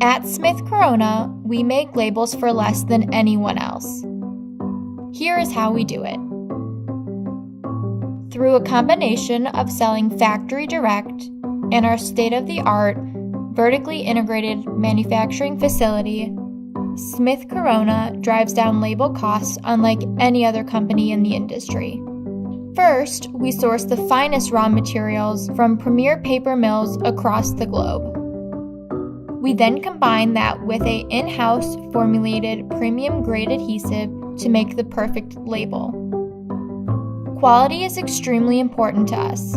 At Smith Corona, we make labels for less than anyone else. Here is how we do it. Through a combination of selling factory direct and our state-of-the-art, vertically integrated manufacturing facility, Smith Corona drives down label costs unlike any other company in the industry. First, we source the finest raw materials from premier paper mills across the globe. We then combine that with an in-house formulated premium-grade adhesive to make the perfect label. Quality is extremely important to us.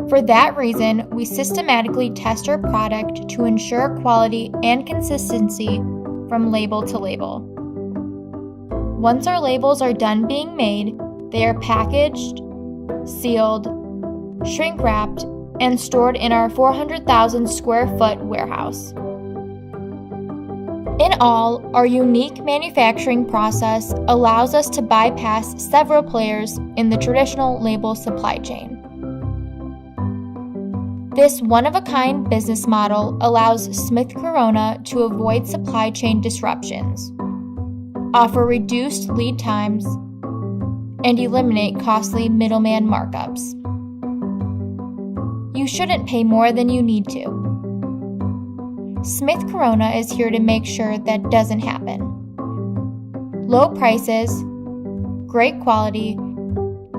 For that reason, we systematically test our product to ensure quality and consistency from label to label. Once our labels are done being made, they are packaged, sealed, shrink-wrapped, and stored in our 400,000 square foot warehouse. In all, our unique manufacturing process allows us to bypass several players in the traditional label supply chain. This one-of-a-kind business model allows Smith Corona to avoid supply chain disruptions, offer reduced lead times, and eliminate costly middleman markups. You shouldn't pay more than you need to. Smith Corona is here to make sure that doesn't happen. Low prices, great quality,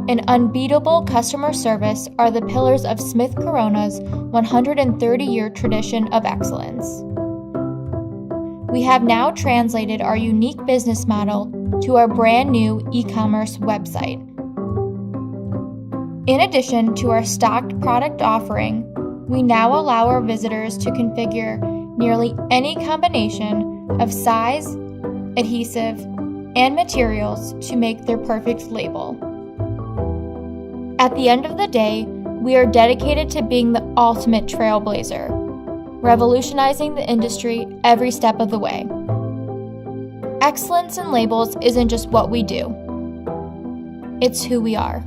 and unbeatable customer service are the pillars of Smith Corona's 130-year tradition of excellence. We have now translated our unique business model to our brand new e-commerce website. In addition to our stocked product offering, we now allow our visitors to configure nearly any combination of size, adhesive, and materials to make their perfect label. At the end of the day, we are dedicated to being the ultimate trailblazer, revolutionizing the industry every step of the way. Excellence in labels isn't just what we do, it's who we are.